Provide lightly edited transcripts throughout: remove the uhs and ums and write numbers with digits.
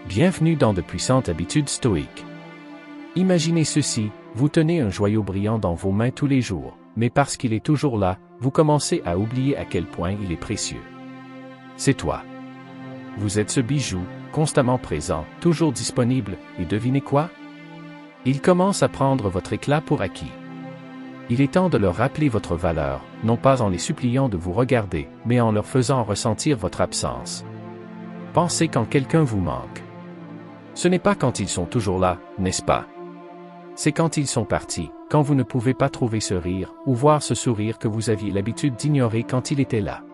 Bienvenue dans de puissantes habitudes stoïques. Imaginez ceci, vous tenez un joyau brillant dans vos mains tous les jours, mais parce qu'il est toujours là, vous commencez à oublier à quel point il est précieux. C'est toi. Vous êtes ce bijou, constamment présent, toujours disponible, et devinez quoi? Il commence à prendre votre éclat pour acquis. Il est temps de leur rappeler votre valeur, non pas en les suppliant de vous regarder, mais en leur faisant ressentir votre absence. Pensez quand quelqu'un vous manque. Ce n'est pas quand ils sont toujours là, n'est-ce pas? C'est quand ils sont partis, quand vous ne pouvez pas trouver ce rire, ou voir ce sourire que vous aviez l'habitude d'ignorer quand il était là.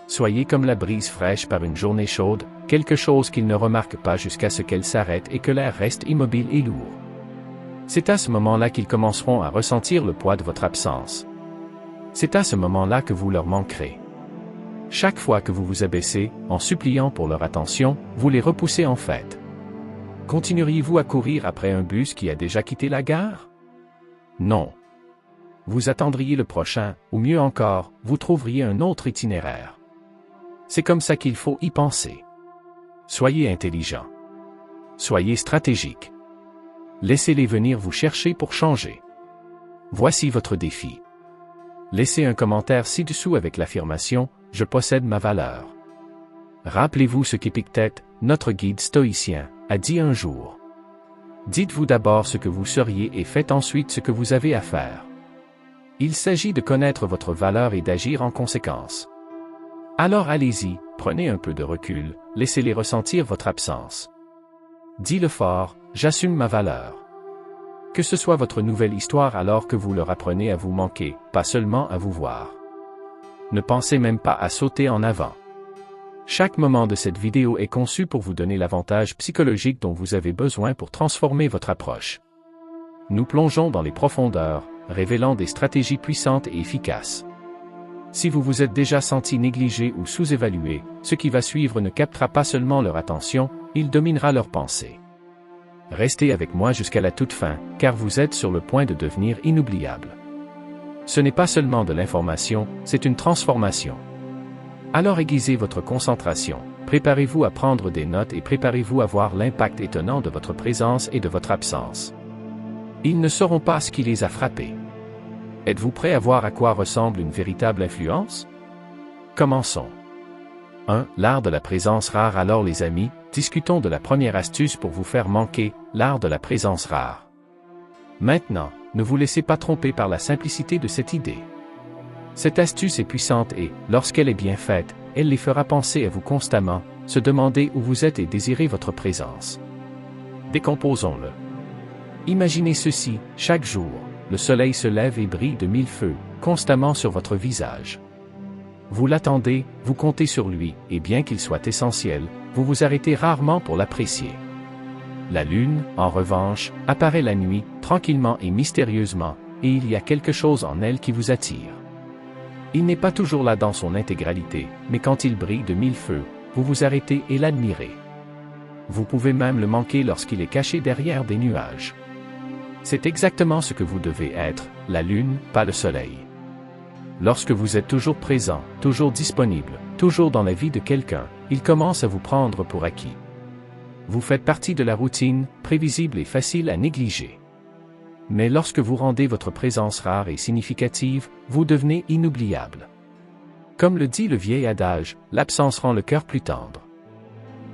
Soyez comme la brise fraîche par une journée chaude, quelque chose qu'ils ne remarquent pas jusqu'à ce qu'elle s'arrête et que l'air reste immobile et lourd. C'est à ce moment-là qu'ils commenceront à ressentir le poids de votre absence. C'est à ce moment-là que vous leur manquerez. Chaque fois que vous vous abaissez, en suppliant pour leur attention, vous les repoussez en fait. Continueriez-vous à courir après un bus qui a déjà quitté la gare? Non. Vous attendriez le prochain, ou mieux encore, vous trouveriez un autre itinéraire. C'est comme ça qu'il faut y penser. Soyez intelligent. Soyez stratégique. Laissez-les venir vous chercher pour changer. Voici votre défi. Laissez un commentaire ci-dessous avec l'affirmation « Je possède ma valeur ». Rappelez-vous ce qu'Épictète, notre guide stoïcien, a dit un jour. Dites-vous d'abord ce que vous seriez et faites ensuite ce que vous avez à faire. Il s'agit de connaître votre valeur et d'agir en conséquence. Alors allez-y, prenez un peu de recul, laissez-les ressentir votre absence. Dis-le fort, j'assume ma valeur. Que ce soit votre nouvelle histoire alors que vous leur apprenez à vous manquer, pas seulement à vous voir. Ne pensez même pas à sauter en avant. Chaque moment de cette vidéo est conçu pour vous donner l'avantage psychologique dont vous avez besoin pour transformer votre approche. Nous plongeons dans les profondeurs, révélant des stratégies puissantes et efficaces. Si vous vous êtes déjà senti négligé ou sous-évalué, ce qui va suivre ne captera pas seulement leur attention, il dominera leurs pensées. Restez avec moi jusqu'à la toute fin, car vous êtes sur le point de devenir inoubliable. Ce n'est pas seulement de l'information, c'est une transformation. Alors aiguisez votre concentration, préparez-vous à prendre des notes et préparez-vous à voir l'impact étonnant de votre présence et de votre absence. Ils ne sauront pas ce qui les a frappés. Êtes-vous prêt à voir à quoi ressemble une véritable influence? Commençons. 1. L'art de la présence rare. Alors les amis, discutons de la première astuce pour vous faire manquer, l'art de la présence rare. Maintenant, ne vous laissez pas tromper par la simplicité de cette idée. Cette astuce est puissante et, lorsqu'elle est bien faite, elle les fera penser à vous constamment, se demander où vous êtes et désirer votre présence. Décomposons-le. Imaginez ceci, chaque jour, le soleil se lève et brille de mille feux, constamment sur votre visage. Vous l'attendez, vous comptez sur lui, et bien qu'il soit essentiel, vous vous arrêtez rarement pour l'apprécier. La lune, en revanche, apparaît la nuit, tranquillement et mystérieusement, et il y a quelque chose en elle qui vous attire. Il n'est pas toujours là dans son intégralité, mais quand il brille de mille feux, vous vous arrêtez et l'admirez. Vous pouvez même le manquer lorsqu'il est caché derrière des nuages. C'est exactement ce que vous devez être, la lune, pas le soleil. Lorsque vous êtes toujours présent, toujours disponible, toujours dans la vie de quelqu'un, il commence à vous prendre pour acquis. Vous faites partie de la routine, prévisible et facile à négliger. Mais lorsque vous rendez votre présence rare et significative, vous devenez inoubliable. Comme le dit le vieil adage, l'absence rend le cœur plus tendre.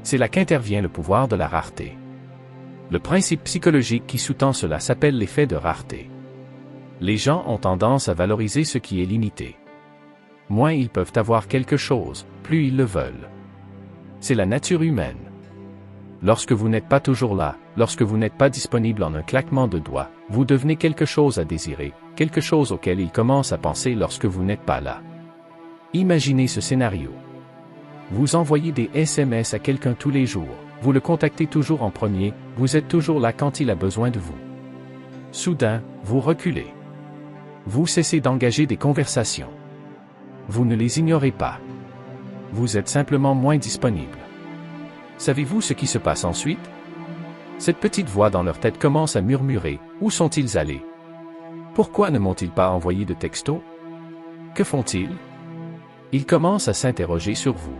C'est là qu'intervient le pouvoir de la rareté. Le principe psychologique qui sous-tend cela s'appelle l'effet de rareté. Les gens ont tendance à valoriser ce qui est limité. Moins ils peuvent avoir quelque chose, plus ils le veulent. C'est la nature humaine. Lorsque vous n'êtes pas toujours là, lorsque vous n'êtes pas disponible en un claquement de doigts, vous devenez quelque chose à désirer, quelque chose auquel ils commencent à penser lorsque vous n'êtes pas là. Imaginez ce scénario. Vous envoyez des SMS à quelqu'un tous les jours, vous le contactez toujours en premier, vous êtes toujours là quand il a besoin de vous. Soudain, vous reculez. Vous cessez d'engager des conversations. Vous ne les ignorez pas. Vous êtes simplement moins disponible. Savez-vous ce qui se passe ensuite? Cette petite voix dans leur tête commence à murmurer « Où sont-ils allés? Pourquoi ne m'ont-ils pas envoyé de texto? Que font-ils ?» Ils commencent à s'interroger sur vous.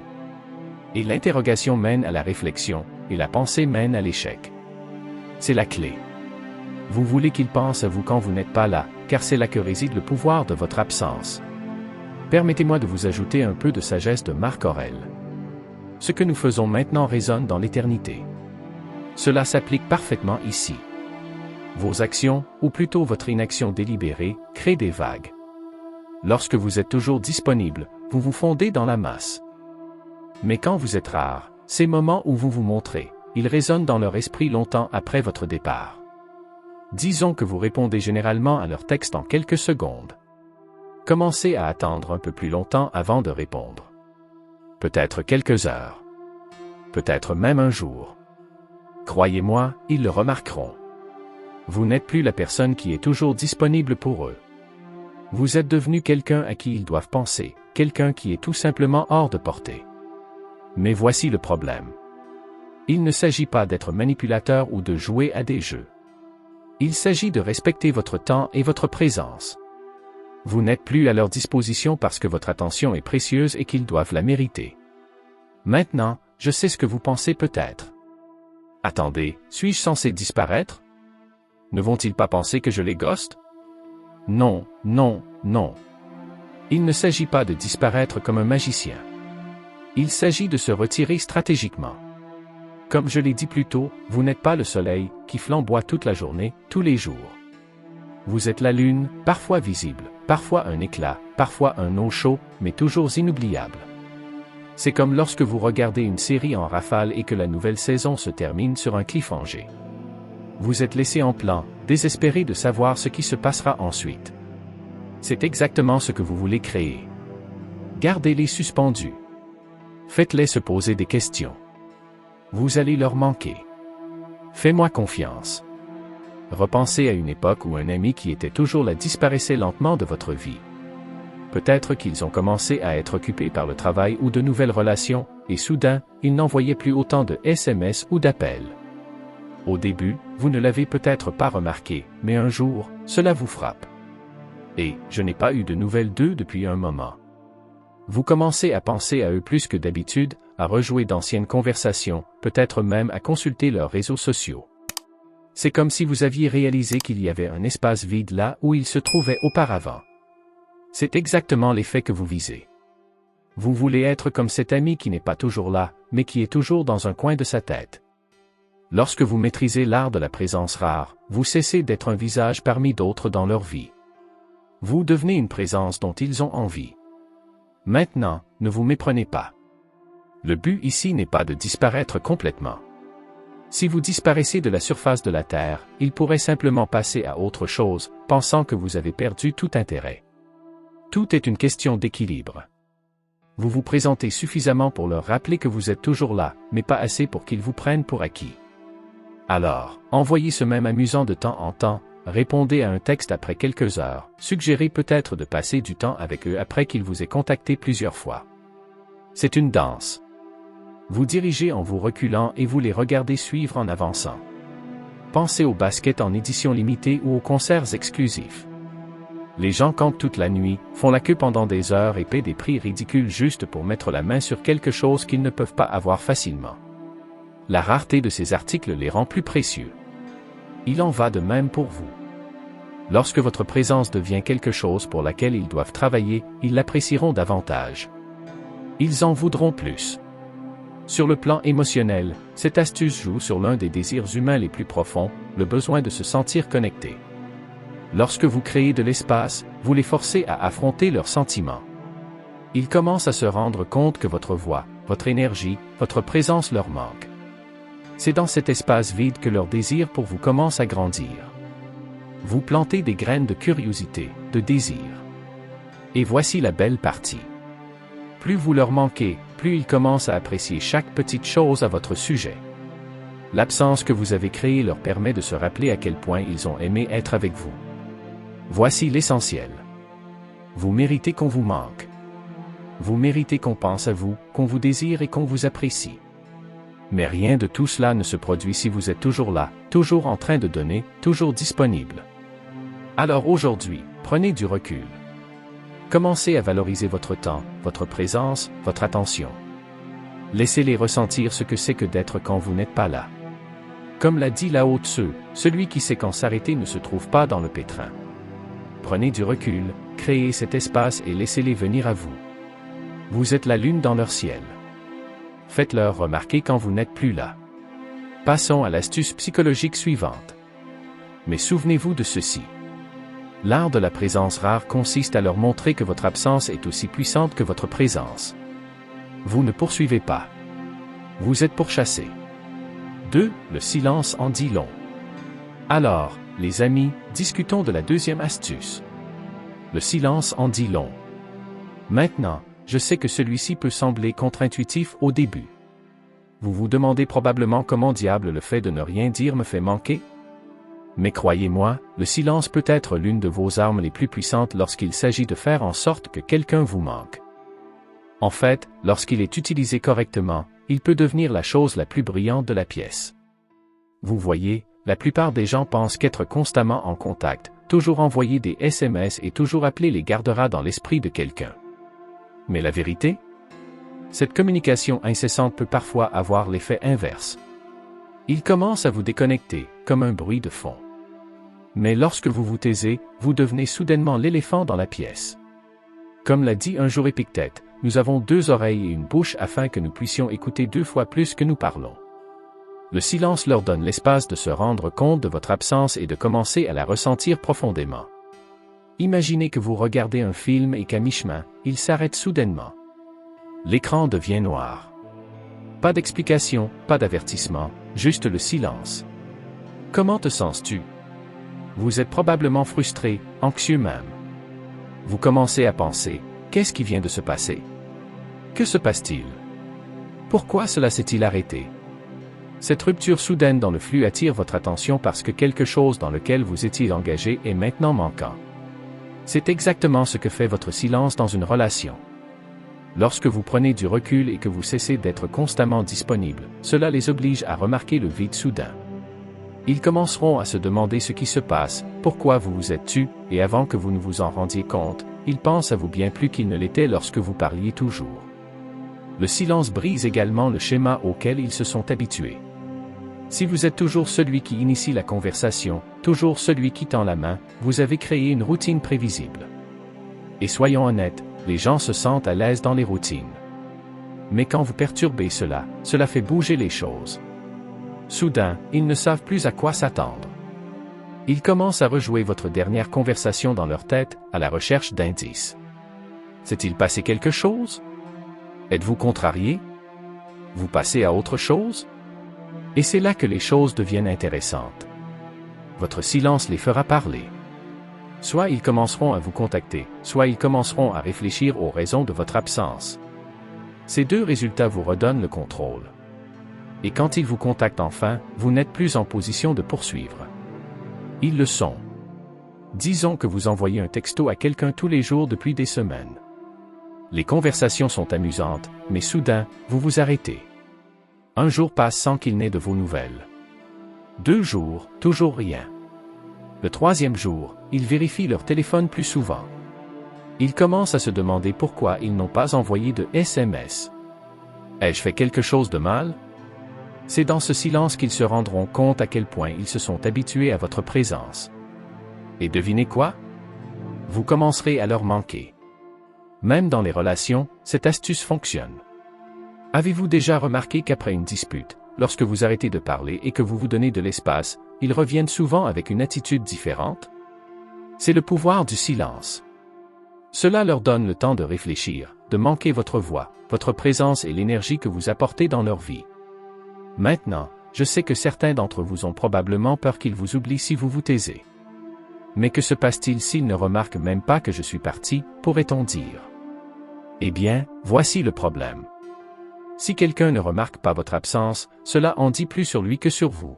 Et l'interrogation mène à la réflexion, et la pensée mène à l'échec. C'est la clé. Vous voulez qu'il pense à vous quand vous n'êtes pas là, car c'est là que réside le pouvoir de votre absence. Permettez-moi de vous ajouter un peu de sagesse de Marc Aurèle. Ce que nous faisons maintenant résonne dans l'éternité. Cela s'applique parfaitement ici. Vos actions, ou plutôt votre inaction délibérée, créent des vagues. Lorsque vous êtes toujours disponible, vous vous fondez dans la masse. Mais quand vous êtes rare, ces moments où vous vous montrez, ils résonnent dans leur esprit longtemps après votre départ. Disons que vous répondez généralement à leur texte en quelques secondes. Commencez à attendre un peu plus longtemps avant de répondre. Peut-être quelques heures. Peut-être même un jour. Croyez-moi, ils le remarqueront. Vous n'êtes plus la personne qui est toujours disponible pour eux. Vous êtes devenu quelqu'un à qui ils doivent penser, quelqu'un qui est tout simplement hors de portée. Mais voici le problème. Il ne s'agit pas d'être manipulateur ou de jouer à des jeux. Il s'agit de respecter votre temps et votre présence. Vous n'êtes plus à leur disposition parce que votre attention est précieuse et qu'ils doivent la mériter. Maintenant, je sais ce que vous pensez peut-être. Attendez, suis-je censé disparaître? Ne vont-ils pas penser que je les ghoste? Non, non, non. Il ne s'agit pas de disparaître comme un magicien. Il s'agit de se retirer stratégiquement. Comme je l'ai dit plus tôt, vous n'êtes pas le soleil qui flamboie toute la journée, tous les jours. Vous êtes la lune, parfois visible, parfois un éclat, parfois un eau chaud, mais toujours inoubliable. C'est comme lorsque vous regardez une série en rafale et que la nouvelle saison se termine sur un cliffhanger. Vous êtes laissé en plan, désespéré de savoir ce qui se passera ensuite. C'est exactement ce que vous voulez créer. Gardez-les suspendus. Faites-les se poser des questions. Vous allez leur manquer. Fais-moi confiance. Repensez à une époque où un ami qui était toujours là disparaissait lentement de votre vie. Peut-être qu'ils ont commencé à être occupés par le travail ou de nouvelles relations, et soudain, ils n'envoyaient plus autant de SMS ou d'appels. Au début, vous ne l'avez peut-être pas remarqué, mais un jour, cela vous frappe. Et, je n'ai pas eu de nouvelles d'eux depuis un moment. Vous commencez à penser à eux plus que d'habitude, à rejouer d'anciennes conversations, peut-être même à consulter leurs réseaux sociaux. C'est comme si vous aviez réalisé qu'il y avait un espace vide là où ils se trouvaient auparavant. C'est exactement l'effet que vous visez. Vous voulez être comme cet ami qui n'est pas toujours là, mais qui est toujours dans un coin de sa tête. Lorsque vous maîtrisez l'art de la présence rare, vous cessez d'être un visage parmi d'autres dans leur vie. Vous devenez une présence dont ils ont envie. Maintenant, ne vous méprenez pas. Le but ici n'est pas de disparaître complètement. Si vous disparaissez de la surface de la Terre, ils pourraient simplement passer à autre chose, pensant que vous avez perdu tout intérêt. Tout est une question d'équilibre. Vous vous présentez suffisamment pour leur rappeler que vous êtes toujours là, mais pas assez pour qu'ils vous prennent pour acquis. Alors, envoyez ce même amusant de temps en temps, répondez à un texte après quelques heures, suggérez peut-être de passer du temps avec eux après qu'ils vous aient contacté plusieurs fois. C'est une danse. Vous dirigez en vous reculant et vous les regardez suivre en avançant. Pensez au basket en édition limitée ou aux concerts exclusifs. Les gens campent toute la nuit, font la queue pendant des heures et paient des prix ridicules juste pour mettre la main sur quelque chose qu'ils ne peuvent pas avoir facilement. La rareté de ces articles les rend plus précieux. Il en va de même pour vous. Lorsque votre présence devient quelque chose pour laquelle ils doivent travailler, ils l'apprécieront davantage. Ils en voudront plus. Sur le plan émotionnel, cette astuce joue sur l'un des désirs humains les plus profonds, le besoin de se sentir connecté. Lorsque vous créez de l'espace, vous les forcez à affronter leurs sentiments. Ils commencent à se rendre compte que votre voix, votre énergie, votre présence leur manque. C'est dans cet espace vide que leur désir pour vous commence à grandir. Vous plantez des graines de curiosité, de désir. Et voici la belle partie. Plus vous leur manquez, plus ils commencent à apprécier chaque petite chose à votre sujet. L'absence que vous avez créée leur permet de se rappeler à quel point ils ont aimé être avec vous. Voici l'essentiel. Vous méritez qu'on vous manque. Vous méritez qu'on pense à vous, qu'on vous désire et qu'on vous apprécie. Mais rien de tout cela ne se produit si vous êtes toujours là, toujours en train de donner, toujours disponible. Alors aujourd'hui, prenez du recul. Commencez à valoriser votre temps, votre présence, votre attention. Laissez-les ressentir ce que c'est que d'être quand vous n'êtes pas là. Comme l'a dit Lao Tzu, celui qui sait quand s'arrêter ne se trouve pas dans le pétrin. Prenez du recul, créez cet espace et laissez-les venir à vous. Vous êtes la lune dans leur ciel. Faites-leur remarquer quand vous n'êtes plus là. Passons à l'astuce psychologique suivante. Mais souvenez-vous de ceci. L'art de la présence rare consiste à leur montrer que votre absence est aussi puissante que votre présence. Vous ne poursuivez pas. Vous êtes pourchassé. 2. Le silence en dit long. Alors, les amis, discutons de la deuxième astuce. Le silence en dit long. Maintenant, je sais que celui-ci peut sembler contre-intuitif au début. Vous vous demandez probablement comment diable le fait de ne rien dire me fait manquer? Mais croyez-moi, le silence peut être l'une de vos armes les plus puissantes lorsqu'il s'agit de faire en sorte que quelqu'un vous manque. En fait, lorsqu'il est utilisé correctement, il peut devenir la chose la plus brillante de la pièce. Vous voyez, la plupart des gens pensent qu'être constamment en contact, toujours envoyer des SMS et toujours appeler les gardera dans l'esprit de quelqu'un. Mais la vérité? Cette communication incessante peut parfois avoir l'effet inverse. Il commence à vous déconnecter, comme un bruit de fond. Mais lorsque vous vous taisez, vous devenez soudainement l'éléphant dans la pièce. Comme l'a dit un jour Épictète, nous avons 2 oreilles et une bouche afin que nous puissions écouter 2 fois plus que nous parlons. Le silence leur donne l'espace de se rendre compte de votre absence et de commencer à la ressentir profondément. Imaginez que vous regardez un film et qu'à mi-chemin, il s'arrête soudainement. L'écran devient noir. Pas d'explication, pas d'avertissement, juste le silence. Comment te sens-tu? Vous êtes probablement frustré, anxieux même. Vous commencez à penser, qu'est-ce qui vient de se passer? Que se passe-t-il? Pourquoi cela s'est-il arrêté? Cette rupture soudaine dans le flux attire votre attention parce que quelque chose dans lequel vous étiez engagé est maintenant manquant. C'est exactement ce que fait votre silence dans une relation. Lorsque vous prenez du recul et que vous cessez d'être constamment disponible, cela les oblige à remarquer le vide soudain. Ils commenceront à se demander ce qui se passe, pourquoi vous vous êtes tu, et avant que vous ne vous en rendiez compte, ils pensent à vous bien plus qu'ils ne l'étaient lorsque vous parliez toujours. Le silence brise également le schéma auquel ils se sont habitués. Si vous êtes toujours celui qui initie la conversation, toujours celui qui tend la main, vous avez créé une routine prévisible. Et soyons honnêtes, les gens se sentent à l'aise dans les routines. Mais quand vous perturbez cela fait bouger les choses. Soudain, ils ne savent plus à quoi s'attendre. Ils commencent à rejouer votre dernière conversation dans leur tête, à la recherche d'indices. S'est-il passé quelque chose? Êtes-vous contrarié? Vous passez à autre chose? Et c'est là que les choses deviennent intéressantes. Votre silence les fera parler. Soit ils commenceront à vous contacter, soit ils commenceront à réfléchir aux raisons de votre absence. Ces 2 résultats vous redonnent le contrôle. Et quand ils vous contactent enfin, vous n'êtes plus en position de poursuivre. Ils le sont. Disons que vous envoyez un texto à quelqu'un tous les jours depuis des semaines. Les conversations sont amusantes, mais soudain, vous vous arrêtez. Un jour passe sans qu'il n'ait de vos nouvelles. 2 jours, toujours rien. Le 3e jour, ils vérifient leur téléphone plus souvent. Ils commencent à se demander pourquoi ils n'ont pas envoyé de SMS. Ai-je fait quelque chose de mal? C'est dans ce silence qu'ils se rendront compte à quel point ils se sont habitués à votre présence. Et devinez quoi? Vous commencerez à leur manquer. Même dans les relations, cette astuce fonctionne. Avez-vous déjà remarqué qu'après une dispute, lorsque vous arrêtez de parler et que vous vous donnez de l'espace, ils reviennent souvent avec une attitude différente? C'est le pouvoir du silence. Cela leur donne le temps de réfléchir, de manquer votre voix, votre présence et l'énergie que vous apportez dans leur vie. Maintenant, je sais que certains d'entre vous ont probablement peur qu'ils vous oublient si vous vous taisez. Mais que se passe-t-il s'ils ne remarquent même pas que je suis parti, pourrait-on dire? Eh bien, voici le problème. Si quelqu'un ne remarque pas votre absence, cela en dit plus sur lui que sur vous.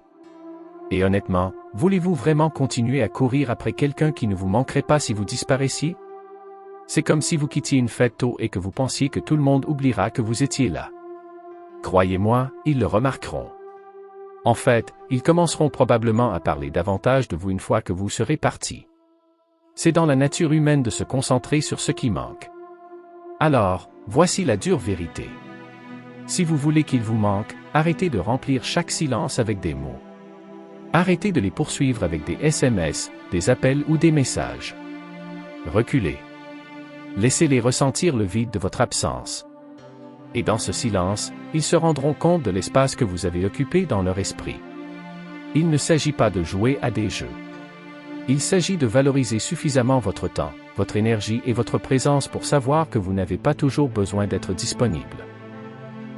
Et honnêtement, voulez-vous vraiment continuer à courir après quelqu'un qui ne vous manquerait pas si vous disparaissiez? C'est comme si vous quittiez une fête tôt et que vous pensiez que tout le monde oubliera que vous étiez là. Croyez-moi, ils le remarqueront. En fait, ils commenceront probablement à parler davantage de vous une fois que vous serez parti. C'est dans la nature humaine de se concentrer sur ce qui manque. Alors, voici la dure vérité. Si vous voulez qu'il vous manque, arrêtez de remplir chaque silence avec des mots. Arrêtez de les poursuivre avec des SMS, des appels ou des messages. Reculez. Laissez-les ressentir le vide de votre absence. Et dans ce silence, ils se rendront compte de l'espace que vous avez occupé dans leur esprit. Il ne s'agit pas de jouer à des jeux. Il s'agit de valoriser suffisamment votre temps, votre énergie et votre présence pour savoir que vous n'avez pas toujours besoin d'être disponible.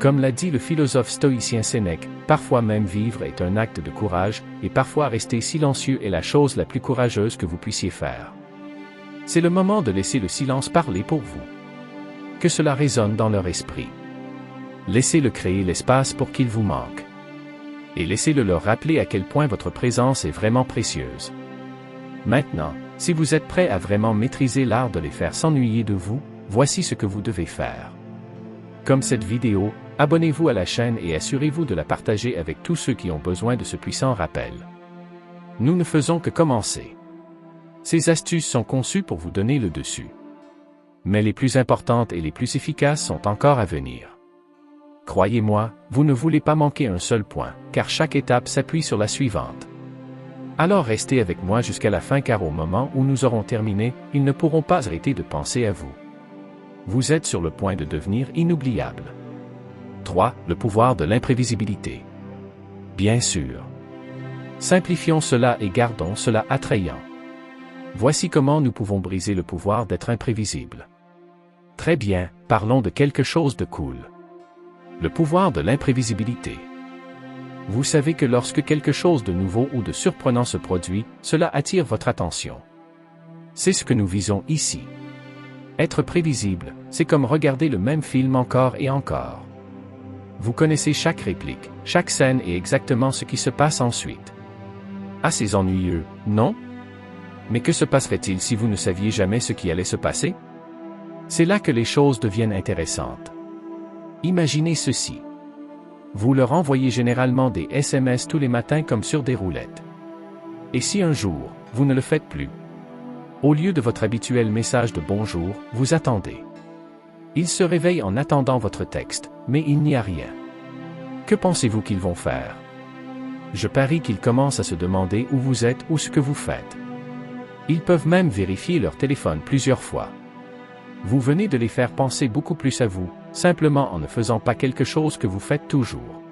Comme l'a dit le philosophe stoïcien Sénèque, parfois même vivre est un acte de courage, et parfois rester silencieux est la chose la plus courageuse que vous puissiez faire. C'est le moment de laisser le silence parler pour vous. Que cela résonne dans leur esprit. Laissez-le créer l'espace pour qu'il vous manque. Et laissez-le leur rappeler à quel point votre présence est vraiment précieuse. Maintenant, si vous êtes prêt à vraiment maîtriser l'art de les faire s'ennuyer de vous, voici ce que vous devez faire. Comme cette vidéo, abonnez-vous à la chaîne et assurez-vous de la partager avec tous ceux qui ont besoin de ce puissant rappel. Nous ne faisons que commencer. Ces astuces sont conçues pour vous donner le dessus. Mais les plus importantes et les plus efficaces sont encore à venir. Croyez-moi, vous ne voulez pas manquer un seul point, car chaque étape s'appuie sur la suivante. Alors restez avec moi jusqu'à la fin car au moment où nous aurons terminé, ils ne pourront pas arrêter de penser à vous. Vous êtes sur le point de devenir inoubliable. 3. Le pouvoir de l'imprévisibilité. Bien sûr. Simplifions cela et gardons cela attrayant. Voici comment nous pouvons briser le pouvoir d'être imprévisible. Très bien, parlons de quelque chose de cool. Le pouvoir de l'imprévisibilité. Vous savez que lorsque quelque chose de nouveau ou de surprenant se produit, cela attire votre attention. C'est ce que nous visons ici. Être prévisible, c'est comme regarder le même film encore et encore. Vous connaissez chaque réplique, chaque scène et exactement ce qui se passe ensuite. Assez ennuyeux, non? Mais que se passerait-il si vous ne saviez jamais ce qui allait se passer? C'est là que les choses deviennent intéressantes. Imaginez ceci. Vous leur envoyez généralement des SMS tous les matins comme sur des roulettes. Et si un jour, vous ne le faites plus? Au lieu de votre habituel message de bonjour, vous attendez. Ils se réveillent en attendant votre texte, mais il n'y a rien. Que pensez-vous qu'ils vont faire? Je parie qu'ils commencent à se demander où vous êtes ou ce que vous faites. Ils peuvent même vérifier leur téléphone plusieurs fois. Vous venez de les faire penser beaucoup plus à vous, simplement en ne faisant pas quelque chose que vous faites toujours.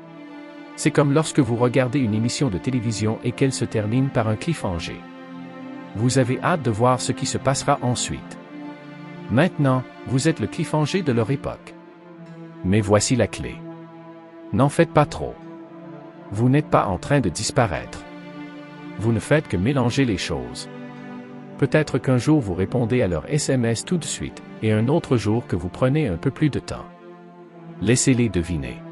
C'est comme lorsque vous regardez une émission de télévision et qu'elle se termine par un cliffhanger. Vous avez hâte de voir ce qui se passera ensuite. Maintenant, vous êtes le cliffhanger de leur époque. Mais voici la clé. N'en faites pas trop. Vous n'êtes pas en train de disparaître. Vous ne faites que mélanger les choses. Peut-être qu'un jour vous répondez à leur SMS tout de suite, et un autre jour que vous prenez un peu plus de temps. Laissez-les deviner.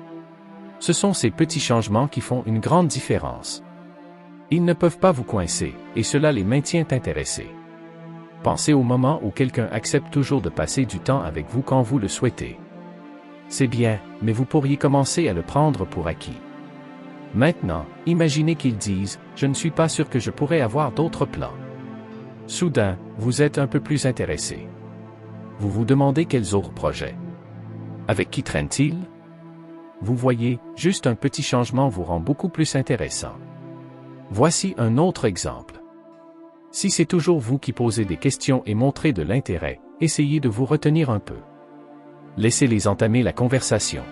Ce sont ces petits changements qui font une grande différence. Ils ne peuvent pas vous coincer, et cela les maintient intéressés. Pensez au moment où quelqu'un accepte toujours de passer du temps avec vous quand vous le souhaitez. C'est bien, mais vous pourriez commencer à le prendre pour acquis. Maintenant, imaginez qu'ils disent « Je ne suis pas sûr que je pourrais avoir d'autres plans ». Soudain, vous êtes un peu plus intéressé. Vous vous demandez quels autres projets. Avec qui traîne-t-il? Vous voyez, juste un petit changement vous rend beaucoup plus intéressant. Voici un autre exemple. Si c'est toujours vous qui posez des questions et montrez de l'intérêt, essayez de vous retenir un peu. Laissez-les entamer la conversation.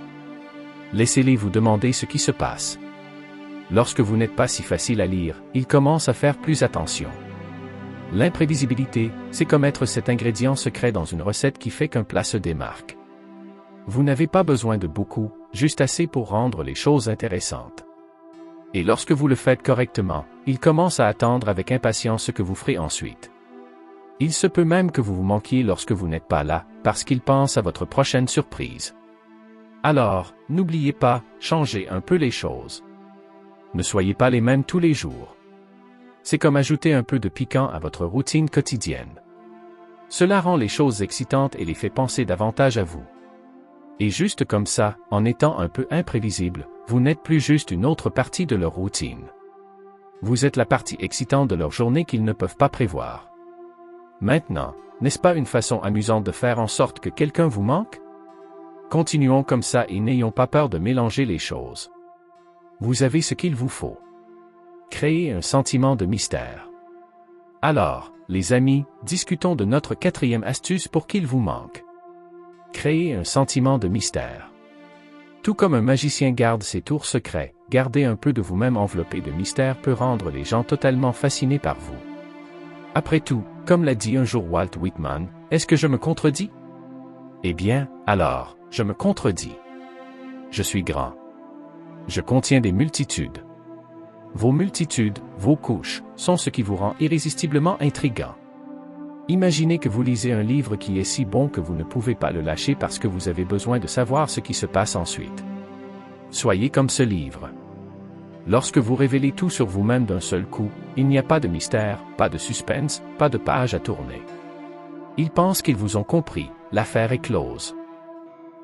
Laissez-les vous demander ce qui se passe. Lorsque vous n'êtes pas si facile à lire, ils commencent à faire plus attention. L'imprévisibilité, c'est comme être cet ingrédient secret dans une recette qui fait qu'un plat se démarque. Vous n'avez pas besoin de beaucoup, juste assez pour rendre les choses intéressantes. Et lorsque vous le faites correctement, ils commencent à attendre avec impatience ce que vous ferez ensuite. Il se peut même que vous vous manquiez lorsque vous n'êtes pas là, parce qu'ils pensent à votre prochaine surprise. Alors, n'oubliez pas, changez un peu les choses. Ne soyez pas les mêmes tous les jours. C'est comme ajouter un peu de piquant à votre routine quotidienne. Cela rend les choses excitantes et les fait penser davantage à vous. Et juste comme ça, en étant un peu imprévisible, vous n'êtes plus juste une autre partie de leur routine. Vous êtes la partie excitante de leur journée qu'ils ne peuvent pas prévoir. Maintenant, n'est-ce pas une façon amusante de faire en sorte que quelqu'un vous manque? Continuons comme ça et n'ayons pas peur de mélanger les choses. Vous avez ce qu'il vous faut. Créez un sentiment de mystère. Alors, les amis, discutons de notre 4e astuce pour qu'il vous manque. Créez un sentiment de mystère. Tout comme un magicien garde ses tours secrets, garder un peu de vous-même enveloppé de mystère peut rendre les gens totalement fascinés par vous. Après tout, comme l'a dit un jour Walt Whitman, est-ce que je me contredis? Eh bien, alors, je me contredis. Je suis grand. Je contiens des multitudes. Vos multitudes, vos couches, sont ce qui vous rend irrésistiblement intriguant. Imaginez que vous lisez un livre qui est si bon que vous ne pouvez pas le lâcher parce que vous avez besoin de savoir ce qui se passe ensuite. Soyez comme ce livre. Lorsque vous révélez tout sur vous-même d'un seul coup, il n'y a pas de mystère, pas de suspense, pas de page à tourner. Ils pensent qu'ils vous ont compris, l'affaire est close.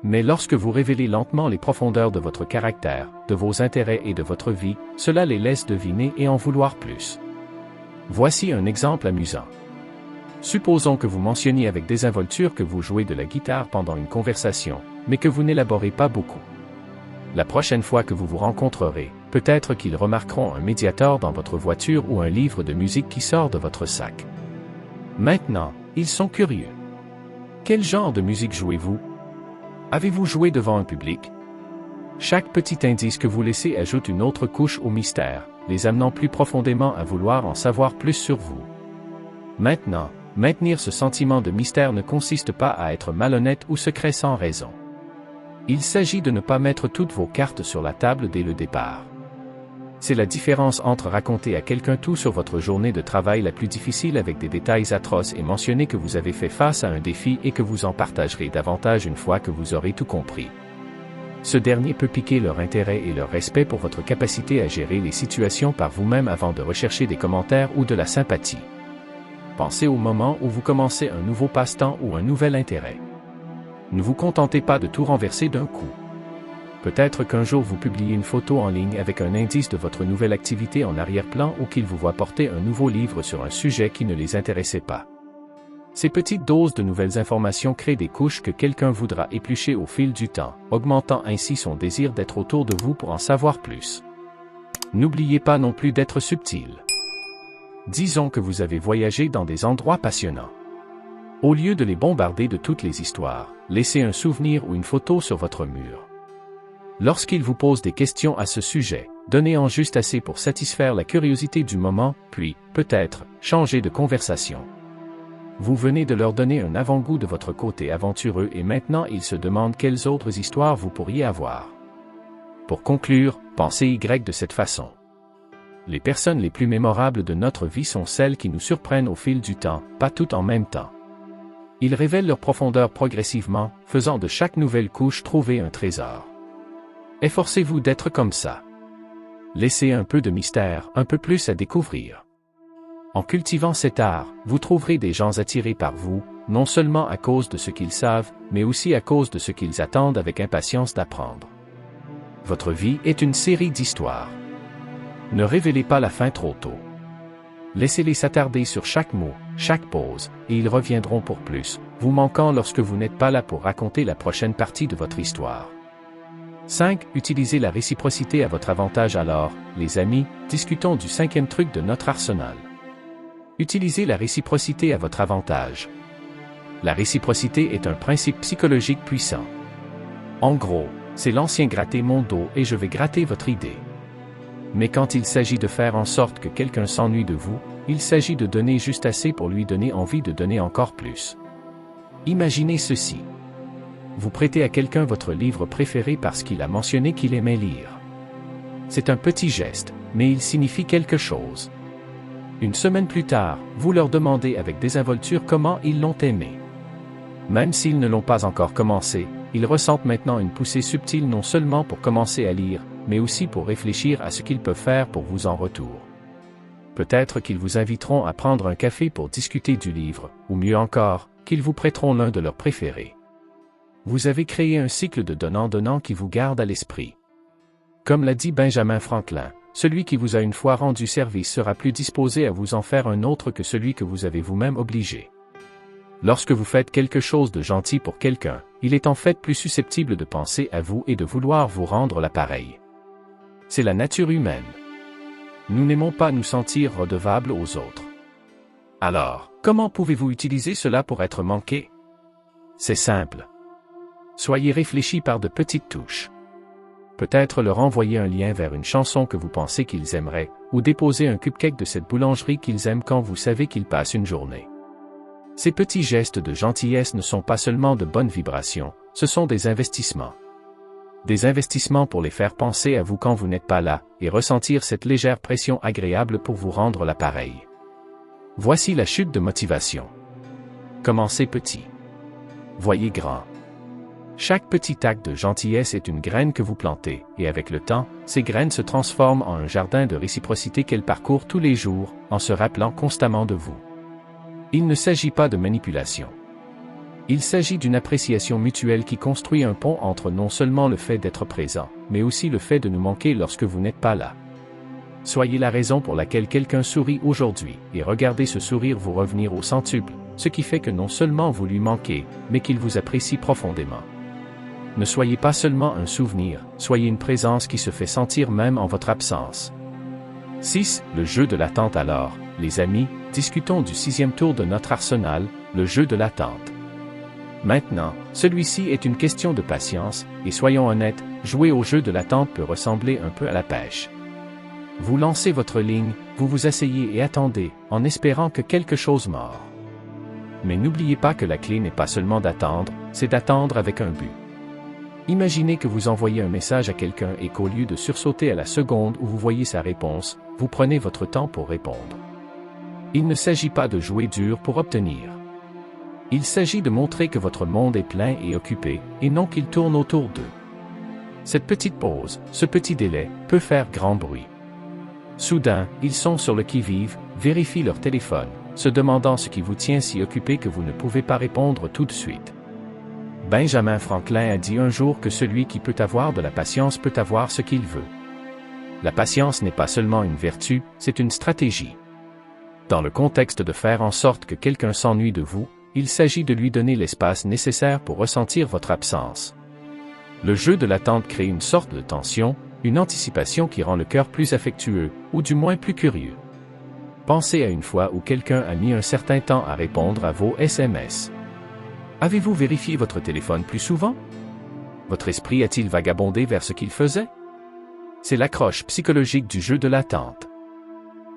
Mais lorsque vous révélez lentement les profondeurs de votre caractère, de vos intérêts et de votre vie, cela les laisse deviner et en vouloir plus. Voici un exemple amusant. Supposons que vous mentionniez avec désinvolture que vous jouez de la guitare pendant une conversation, mais que vous n'élaborez pas beaucoup. La prochaine fois que vous vous rencontrerez, peut-être qu'ils remarqueront un médiator dans votre voiture ou un livre de musique qui sort de votre sac. Maintenant, ils sont curieux. Quel genre de musique jouez-vous? Avez-vous joué devant un public? Chaque petit indice que vous laissez ajoute une autre couche au mystère, les amenant plus profondément à vouloir en savoir plus sur vous. Maintenant, maintenir ce sentiment de mystère ne consiste pas à être malhonnête ou secret sans raison. Il s'agit de ne pas mettre toutes vos cartes sur la table dès le départ. C'est la différence entre raconter à quelqu'un tout sur votre journée de travail la plus difficile avec des détails atroces et mentionner que vous avez fait face à un défi et que vous en partagerez davantage une fois que vous aurez tout compris. Ce dernier peut piquer leur intérêt et leur respect pour votre capacité à gérer les situations par vous-même avant de rechercher des commentaires ou de la sympathie. Pensez au moment où vous commencez un nouveau passe-temps ou un nouvel intérêt. Ne vous contentez pas de tout renverser d'un coup. Peut-être qu'un jour vous publiez une photo en ligne avec un indice de votre nouvelle activité en arrière-plan ou qu'ils vous voient porter un nouveau livre sur un sujet qui ne les intéressait pas. Ces petites doses de nouvelles informations créent des couches que quelqu'un voudra éplucher au fil du temps, augmentant ainsi son désir d'être autour de vous pour en savoir plus. N'oubliez pas non plus d'être subtil. Disons que vous avez voyagé dans des endroits passionnants. Au lieu de les bombarder de toutes les histoires, laissez un souvenir ou une photo sur votre mur. Lorsqu'ils vous posent des questions à ce sujet, donnez-en juste assez pour satisfaire la curiosité du moment, puis, peut-être, changer de conversation. Vous venez de leur donner un avant-goût de votre côté aventureux et maintenant ils se demandent quelles autres histoires vous pourriez avoir. Pour conclure, pensez Y de cette façon. Les personnes les plus mémorables de notre vie sont celles qui nous surprennent au fil du temps, pas toutes en même temps. Ils révèlent leur profondeur progressivement, faisant de chaque nouvelle couche trouver un trésor. Efforcez-vous d'être comme ça. Laissez un peu de mystère, un peu plus à découvrir. En cultivant cet art, vous trouverez des gens attirés par vous, non seulement à cause de ce qu'ils savent, mais aussi à cause de ce qu'ils attendent avec impatience d'apprendre. Votre vie est une série d'histoires. Ne révélez pas la fin trop tôt. Laissez-les s'attarder sur chaque mot, chaque pause, et ils reviendront pour plus, vous manquant lorsque vous n'êtes pas là pour raconter la prochaine partie de votre histoire. 5. Utilisez la réciprocité à votre avantage alors, les amis, discutons du 5e truc de notre arsenal. Utilisez la réciprocité à votre avantage. La réciprocité est un principe psychologique puissant. En gros, c'est l'ancien gratter mon dos et je vais gratter votre idée. Mais quand il s'agit de faire en sorte que quelqu'un s'ennuie de vous, il s'agit de donner juste assez pour lui donner envie de donner encore plus. Imaginez ceci. Vous prêtez à quelqu'un votre livre préféré parce qu'il a mentionné qu'il aimait lire. C'est un petit geste, mais il signifie quelque chose. Une semaine plus tard, vous leur demandez avec désinvolture comment ils l'ont aimé. Même s'ils ne l'ont pas encore commencé, ils ressentent maintenant une poussée subtile non seulement pour commencer à lire, mais aussi pour réfléchir à ce qu'ils peuvent faire pour vous en retour. Peut-être qu'ils vous inviteront à prendre un café pour discuter du livre, ou mieux encore, qu'ils vous prêteront l'un de leurs préférés. Vous avez créé un cycle de donnant-donnant qui vous garde à l'esprit. Comme l'a dit Benjamin Franklin, celui qui vous a une fois rendu service sera plus disposé à vous en faire un autre que celui que vous avez vous-même obligé. Lorsque vous faites quelque chose de gentil pour quelqu'un, il est en fait plus susceptible de penser à vous et de vouloir vous rendre l'appareil. C'est la nature humaine. Nous n'aimons pas nous sentir redevables aux autres. Alors, comment pouvez-vous utiliser cela pour être manqué? C'est simple. Soyez réfléchis par de petites touches. Peut-être leur envoyer un lien vers une chanson que vous pensez qu'ils aimeraient, ou déposer un cupcake de cette boulangerie qu'ils aiment quand vous savez qu'ils passent une journée. Ces petits gestes de gentillesse ne sont pas seulement de bonnes vibrations, ce sont des investissements. Des investissements pour les faire penser à vous quand vous n'êtes pas là, et ressentir cette légère pression agréable pour vous rendre l'appareil. Voici la chute de motivation. Commencez petit. Voyez grand. Chaque petit acte de gentillesse est une graine que vous plantez, et avec le temps, ces graines se transforment en un jardin de réciprocité qu'elles parcourent tous les jours, en se rappelant constamment de vous. Il ne s'agit pas de manipulation. Il s'agit d'une appréciation mutuelle qui construit un pont entre non seulement le fait d'être présent, mais aussi le fait de nous manquer lorsque vous n'êtes pas là. Soyez la raison pour laquelle quelqu'un sourit aujourd'hui, et regardez ce sourire vous revenir au centuple, ce qui fait que non seulement vous lui manquez, mais qu'il vous apprécie profondément. Ne soyez pas seulement un souvenir, soyez une présence qui se fait sentir même en votre absence. 6. Le jeu de l'attente alors, les amis, discutons du 6e tour de notre arsenal, le jeu de l'attente. Maintenant, celui-ci est une question de patience, et soyons honnêtes, jouer au jeu de l'attente peut ressembler un peu à la pêche. Vous lancez votre ligne, vous vous asseyez et attendez, en espérant que quelque chose mord. Mais n'oubliez pas que la clé n'est pas seulement d'attendre, c'est d'attendre avec un but. Imaginez que vous envoyez un message à quelqu'un et qu'au lieu de sursauter à la seconde où vous voyez sa réponse, vous prenez votre temps pour répondre. Il ne s'agit pas de jouer dur pour obtenir. Il s'agit de montrer que votre monde est plein et occupé, et non qu'il tourne autour d'eux. Cette petite pause, ce petit délai, peut faire grand bruit. Soudain, ils sont sur le qui-vive, vérifient leur téléphone, se demandant ce qui vous tient si occupé que vous ne pouvez pas répondre tout de suite. Benjamin Franklin a dit un jour que celui qui peut avoir de la patience peut avoir ce qu'il veut. La patience n'est pas seulement une vertu, c'est une stratégie. Dans le contexte de faire en sorte que quelqu'un s'ennuie de vous, il s'agit de lui donner l'espace nécessaire pour ressentir votre absence. Le jeu de l'attente crée une sorte de tension, une anticipation qui rend le cœur plus affectueux, ou du moins plus curieux. Pensez à une fois où quelqu'un a mis un certain temps à répondre à vos SMS. Avez-vous vérifié votre téléphone plus souvent? Votre esprit a-t-il vagabondé vers ce qu'il faisait? C'est l'accroche psychologique du jeu de l'attente.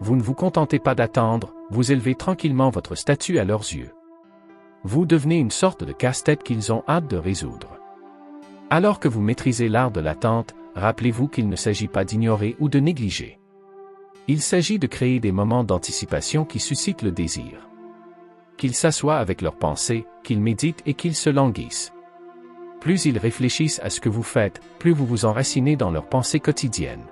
Vous ne vous contentez pas d'attendre, vous élevez tranquillement votre statut à leurs yeux. Vous devenez une sorte de casse-tête qu'ils ont hâte de résoudre. Alors que vous maîtrisez l'art de l'attente, rappelez-vous qu'il ne s'agit pas d'ignorer ou de négliger. Il s'agit de créer des moments d'anticipation qui suscitent le désir. Qu'ils s'assoient avec leurs pensées, qu'ils méditent et qu'ils se languissent. Plus ils réfléchissent à ce que vous faites, plus vous vous enracinez dans leurs pensées quotidiennes.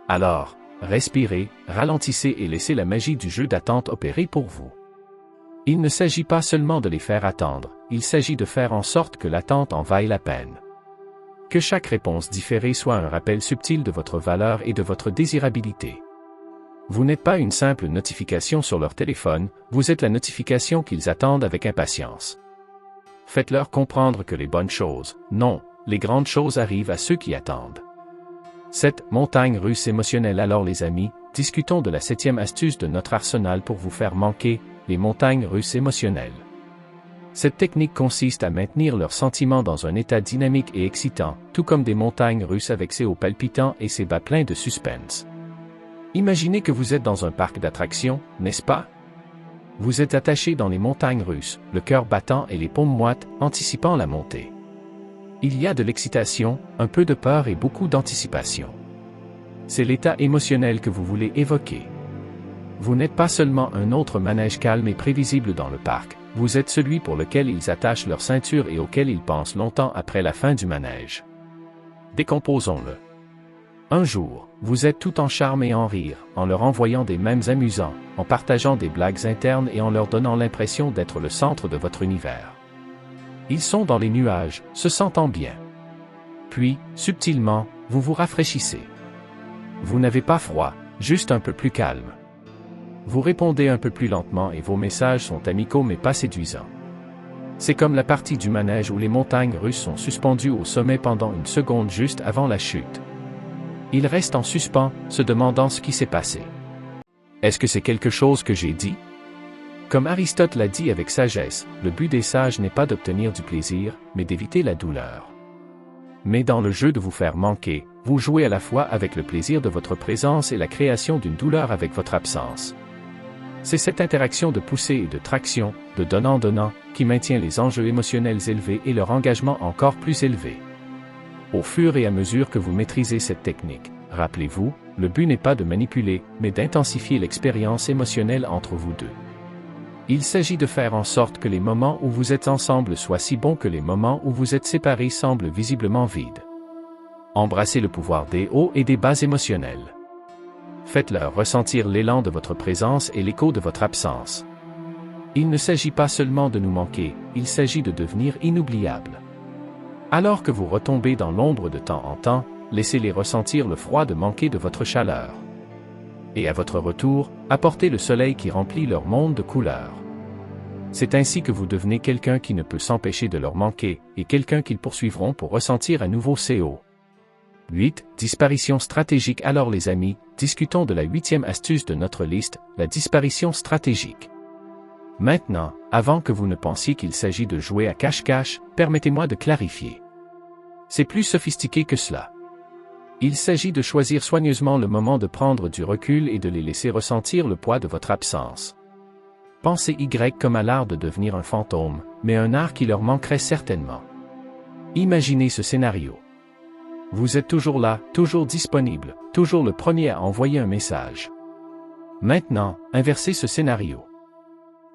Alors, respirez, ralentissez et laissez la magie du jeu d'attente opérer pour vous. Il ne s'agit pas seulement de les faire attendre, il s'agit de faire en sorte que l'attente en vaille la peine. Que chaque réponse différée soit un rappel subtil de votre valeur et de votre désirabilité. Vous n'êtes pas une simple notification sur leur téléphone, vous êtes la notification qu'ils attendent avec impatience. Faites-leur comprendre que les bonnes choses, non, les grandes choses arrivent à ceux qui attendent. 7. Montagne russe émotionnelle. Alors les amis, discutons de la 7e astuce de notre arsenal pour vous faire manquer, les montagnes russes émotionnelles. Cette technique consiste à maintenir leurs sentiments dans un état dynamique et excitant, tout comme des montagnes russes avec ses hauts palpitants et ses bas pleins de suspense. Imaginez que vous êtes dans un parc d'attractions, n'est-ce pas? Vous êtes attaché dans les montagnes russes, le cœur battant et les paumes moites, anticipant la montée. Il y a de l'excitation, un peu de peur et beaucoup d'anticipation. C'est l'état émotionnel que vous voulez évoquer. Vous n'êtes pas seulement un autre manège calme et prévisible dans le parc, vous êtes celui pour lequel ils attachent leur ceinture et auquel ils pensent longtemps après la fin du manège. Décomposons-le. Un jour, vous êtes tout en charme et en rire, en leur envoyant des mèmes amusants, en partageant des blagues internes et en leur donnant l'impression d'être le centre de votre univers. Ils sont dans les nuages, se sentant bien. Puis, subtilement, vous vous rafraîchissez. Vous n'avez pas froid, juste un peu plus calme. Vous répondez un peu plus lentement et vos messages sont amicaux mais pas séduisants. C'est comme la partie du manège où les montagnes russes sont suspendues au sommet pendant une seconde juste avant la chute. Ils restent en suspens, se demandant ce qui s'est passé. Est-ce que c'est quelque chose que j'ai dit? Comme Aristote l'a dit avec sagesse, le but des sages n'est pas d'obtenir du plaisir, mais d'éviter la douleur. Mais dans le jeu de vous faire manquer, vous jouez à la fois avec le plaisir de votre présence et la création d'une douleur avec votre absence. C'est cette interaction de poussée et de traction, de donnant-donnant, qui maintient les enjeux émotionnels élevés et leur engagement encore plus élevé. Au fur et à mesure que vous maîtrisez cette technique, rappelez-vous, le but n'est pas de manipuler, mais d'intensifier l'expérience émotionnelle entre vous deux. Il s'agit de faire en sorte que les moments où vous êtes ensemble soient si bons que les moments où vous êtes séparés semblent visiblement vides. Embrassez le pouvoir des hauts et des bas émotionnels. Faites-leur ressentir l'élan de votre présence et l'écho de votre absence. Il ne s'agit pas seulement de nous manquer, il s'agit de devenir inoubliables. Alors que vous retombez dans l'ombre de temps en temps, laissez-les ressentir le froid de manquer de votre chaleur. Et à votre retour, apportez le soleil qui remplit leur monde de couleurs. C'est ainsi que vous devenez quelqu'un qui ne peut s'empêcher de leur manquer, et quelqu'un qu'ils poursuivront pour ressentir à nouveau CO. 8. Disparition stratégique. Alors les amis, discutons de la 8e astuce de notre liste, la disparition stratégique. Maintenant, avant que vous ne pensiez qu'il s'agit de jouer à cache-cache, permettez-moi de clarifier. C'est plus sophistiqué que cela. Il s'agit de choisir soigneusement le moment de prendre du recul et de les laisser ressentir le poids de votre absence. Pensez Y comme à l'art de devenir un fantôme, mais un art qui leur manquerait certainement. Imaginez ce scénario. Vous êtes toujours là, toujours disponible, toujours le premier à envoyer un message. Maintenant, inversez ce scénario.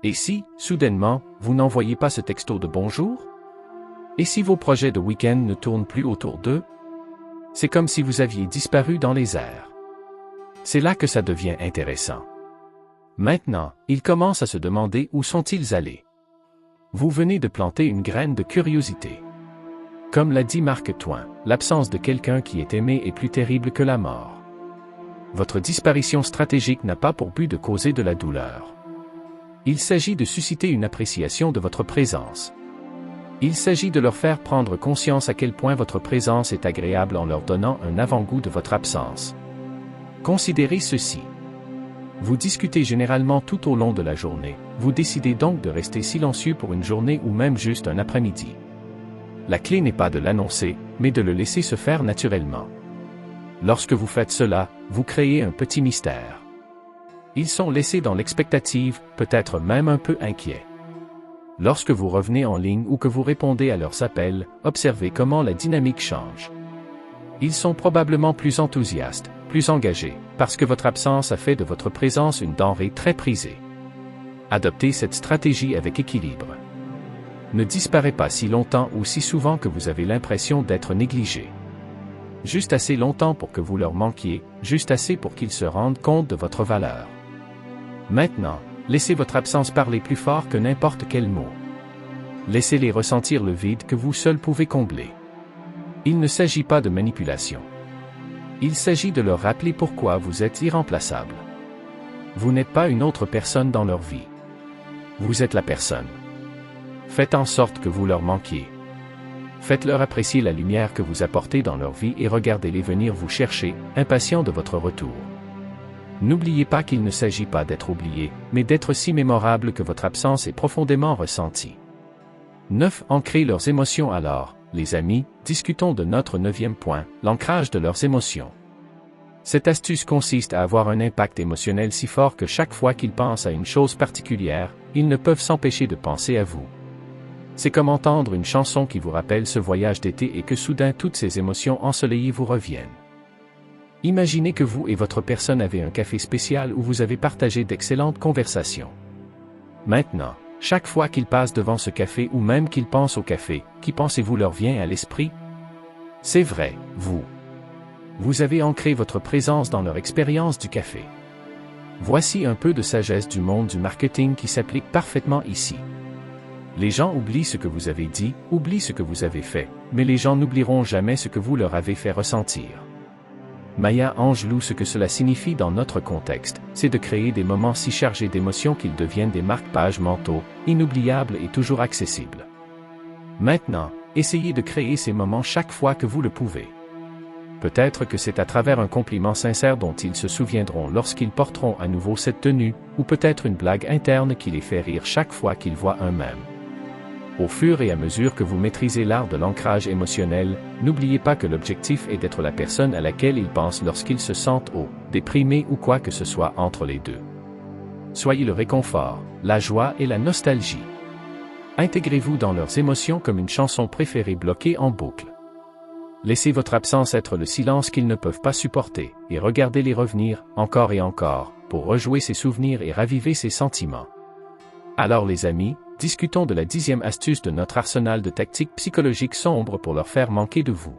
Et si, soudainement, vous n'envoyez pas ce texto de bonjour? Et si vos projets de week-end ne tournent plus autour d'eux? C'est comme si vous aviez disparu dans les airs. C'est là que ça devient intéressant. Maintenant, ils commencent à se demander où sont-ils allés. Vous venez de planter une graine de curiosité. Comme l'a dit Mark Twain, l'absence de quelqu'un qui est aimé est plus terrible que la mort. Votre disparition stratégique n'a pas pour but de causer de la douleur. Il s'agit de susciter une appréciation de votre présence. Il s'agit de leur faire prendre conscience à quel point votre présence est agréable en leur donnant un avant-goût de votre absence. Considérez ceci. Vous discutez généralement tout au long de la journée, vous décidez donc de rester silencieux pour une journée ou même juste un après-midi. La clé n'est pas de l'annoncer, mais de le laisser se faire naturellement. Lorsque vous faites cela, vous créez un petit mystère. Ils sont laissés dans l'expectative, peut-être même un peu inquiets. Lorsque vous revenez en ligne ou que vous répondez à leurs appels, observez comment la dynamique change. Ils sont probablement plus enthousiastes, plus engagés, parce que votre absence a fait de votre présence une denrée très prisée. Adoptez cette stratégie avec équilibre. Ne disparaît pas si longtemps ou si souvent que vous avez l'impression d'être négligé. Juste assez longtemps pour que vous leur manquiez, juste assez pour qu'ils se rendent compte de votre valeur. Maintenant, laissez votre absence parler plus fort que n'importe quel mot. Laissez-les ressentir le vide que vous seul pouvez combler. Il ne s'agit pas de manipulation. Il s'agit de leur rappeler pourquoi vous êtes irremplaçable. Vous n'êtes pas une autre personne dans leur vie. Vous êtes la personne. Faites en sorte que vous leur manquiez. Faites-leur apprécier la lumière que vous apportez dans leur vie et regardez-les venir vous chercher, impatients de votre retour. N'oubliez pas qu'il ne s'agit pas d'être oublié, mais d'être si mémorable que votre absence est profondément ressentie. 9. Ancrer leurs émotions. Alors, les amis, discutons de notre 9e point, l'ancrage de leurs émotions. Cette astuce consiste à avoir un impact émotionnel si fort que chaque fois qu'ils pensent à une chose particulière, ils ne peuvent s'empêcher de penser à vous. C'est comme entendre une chanson qui vous rappelle ce voyage d'été et que soudain toutes ces émotions ensoleillées vous reviennent. Imaginez que vous et votre personne avez un café spécial où vous avez partagé d'excellentes conversations. Maintenant, chaque fois qu'ils passent devant ce café ou même qu'ils pensent au café, qui pensez-vous leur vient à l'esprit? C'est vrai, vous. Vous avez ancré votre présence dans leur expérience du café. Voici un peu de sagesse du monde du marketing qui s'applique parfaitement ici. Les gens oublient ce que vous avez dit, oublient ce que vous avez fait, mais les gens n'oublieront jamais ce que vous leur avez fait ressentir. Maya Angelou, ce que cela signifie dans notre contexte, c'est de créer des moments si chargés d'émotions qu'ils deviennent des marque-pages mentaux, inoubliables et toujours accessibles. Maintenant, essayez de créer ces moments chaque fois que vous le pouvez. Peut-être que c'est à travers un compliment sincère dont ils se souviendront lorsqu'ils porteront à nouveau cette tenue, ou peut-être une blague interne qui les fait rire chaque fois qu'ils voient un mème. Au fur et à mesure que vous maîtrisez l'art de l'ancrage émotionnel, n'oubliez pas que l'objectif est d'être la personne à laquelle ils pensent lorsqu'ils se sentent déprimés ou quoi que ce soit entre les deux. Soyez le réconfort, la joie et la nostalgie. Intégrez-vous dans leurs émotions comme une chanson préférée bloquée en boucle. Laissez votre absence être le silence qu'ils ne peuvent pas supporter, et regardez-les revenir, encore et encore, pour rejouer ces souvenirs et raviver ces sentiments. Alors les amis, discutons de la 10e astuce de notre arsenal de tactiques psychologiques sombres pour leur faire manquer de vous.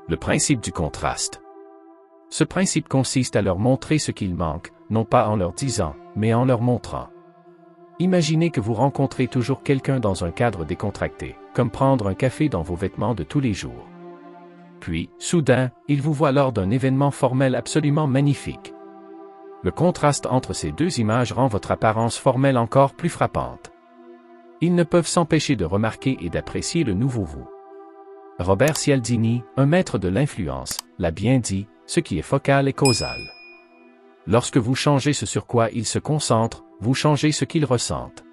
Le principe du contraste. Ce principe consiste à leur montrer ce qu'il manque, non pas en leur disant, mais en leur montrant. Imaginez que vous rencontrez toujours quelqu'un dans un cadre décontracté, comme prendre un café dans vos vêtements de tous les jours. Puis, soudain, il vous voit lors d'un événement formel absolument magnifique. Le contraste entre ces deux images rend votre apparence formelle encore plus frappante. Ils ne peuvent s'empêcher de remarquer et d'apprécier le nouveau vous. Robert Cialdini, un maître de l'influence, l'a bien dit, ce qui est focal est causal. Lorsque vous changez ce sur quoi ils se concentrent, vous changez ce qu'ils ressentent.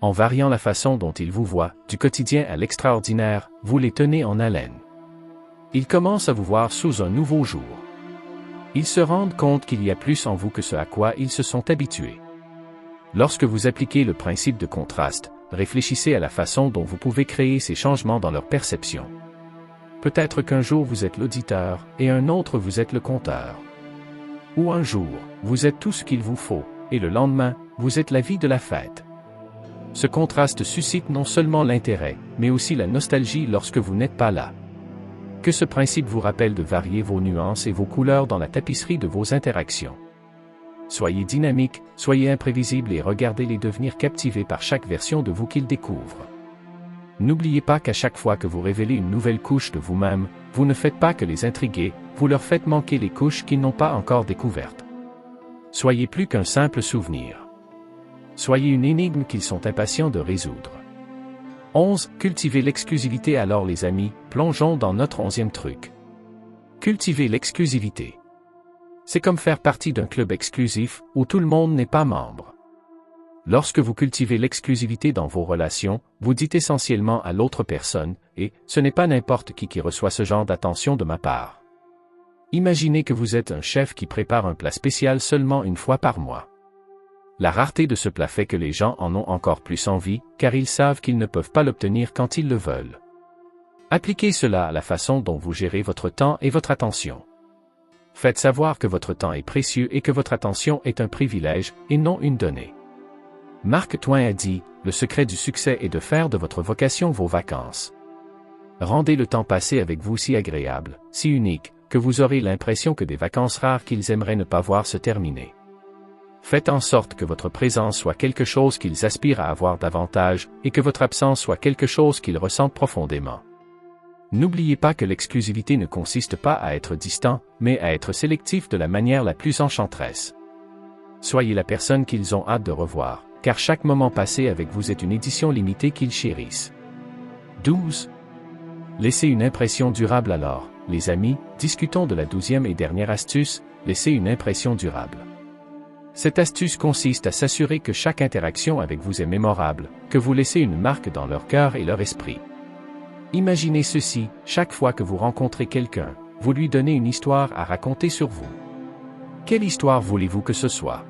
En variant la façon dont ils vous voient, du quotidien à l'extraordinaire, vous les tenez en haleine. Ils commencent à vous voir sous un nouveau jour. Ils se rendent compte qu'il y a plus en vous que ce à quoi ils se sont habitués. Lorsque vous appliquez le principe de contraste, réfléchissez à la façon dont vous pouvez créer ces changements dans leur perception. Peut-être qu'un jour vous êtes l'auditeur, et un autre vous êtes le conteur. Ou un jour, vous êtes tout ce qu'il vous faut, et le lendemain, vous êtes la vie de la fête. Ce contraste suscite non seulement l'intérêt, mais aussi la nostalgie lorsque vous n'êtes pas là. Que ce principe vous rappelle de varier vos nuances et vos couleurs dans la tapisserie de vos interactions. Soyez dynamique, soyez imprévisible et regardez-les devenir captivés par chaque version de vous qu'ils découvrent. N'oubliez pas qu'à chaque fois que vous révélez une nouvelle couche de vous-même, vous ne faites pas que les intriguer, vous leur faites manquer les couches qu'ils n'ont pas encore découvertes. Soyez plus qu'un simple souvenir. Soyez une énigme qu'ils sont impatients de résoudre. 11. Cultivez l'exclusivité. Alors les amis, plongeons dans notre 11e truc. Cultivez l'exclusivité. C'est comme faire partie d'un club exclusif, où tout le monde n'est pas membre. Lorsque vous cultivez l'exclusivité dans vos relations, vous dites essentiellement à l'autre personne, et ce n'est pas n'importe qui reçoit ce genre d'attention de ma part. Imaginez que vous êtes un chef qui prépare un plat spécial seulement une fois par mois. La rareté de ce plat fait que les gens en ont encore plus envie, car ils savent qu'ils ne peuvent pas l'obtenir quand ils le veulent. Appliquez cela à la façon dont vous gérez votre temps et votre attention. Faites savoir que votre temps est précieux et que votre attention est un privilège, et non une donnée. Mark Twain a dit, « Le secret du succès est de faire de votre vocation vos vacances. » Rendez le temps passé avec vous si agréable, si unique, que vous aurez l'impression que des vacances rares qu'ils aimeraient ne pas voir se terminer. Faites en sorte que votre présence soit quelque chose qu'ils aspirent à avoir davantage, et que votre absence soit quelque chose qu'ils ressentent profondément. N'oubliez pas que l'exclusivité ne consiste pas à être distant, mais à être sélectif de la manière la plus enchanteresse. Soyez la personne qu'ils ont hâte de revoir, car chaque moment passé avec vous est une édition limitée qu'ils chérissent. 12. Laissez une impression durable. Alors, les amis, discutons de la 12e et dernière astuce, laissez une impression durable. Cette astuce consiste à s'assurer que chaque interaction avec vous est mémorable, que vous laissez une marque dans leur cœur et leur esprit. Imaginez ceci, chaque fois que vous rencontrez quelqu'un, vous lui donnez une histoire à raconter sur vous. Quelle histoire voulez-vous que ce soit?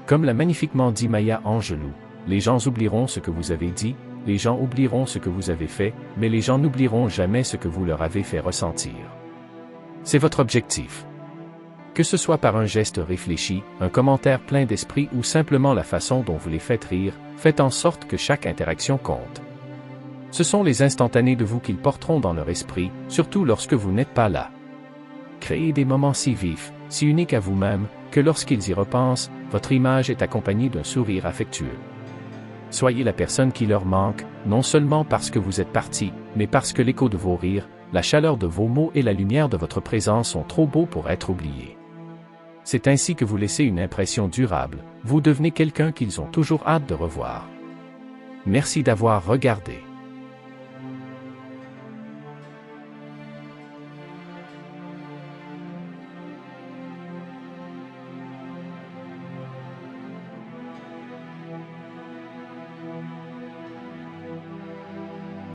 Comme l'a magnifiquement dit Maya Angelou, les gens oublieront ce que vous avez dit, les gens oublieront ce que vous avez fait, mais les gens n'oublieront jamais ce que vous leur avez fait ressentir. C'est votre objectif. Que ce soit par un geste réfléchi, un commentaire plein d'esprit ou simplement la façon dont vous les faites rire, faites en sorte que chaque interaction compte. Ce sont les instantanés de vous qu'ils porteront dans leur esprit, surtout lorsque vous n'êtes pas là. Créez des moments si vifs, si uniques à vous-même, que lorsqu'ils y repensent, votre image est accompagnée d'un sourire affectueux. Soyez la personne qui leur manque, non seulement parce que vous êtes parti, mais parce que l'écho de vos rires, la chaleur de vos mots et la lumière de votre présence sont trop beaux pour être oubliés. C'est ainsi que vous laissez une impression durable, vous devenez quelqu'un qu'ils ont toujours hâte de revoir. Merci d'avoir regardé.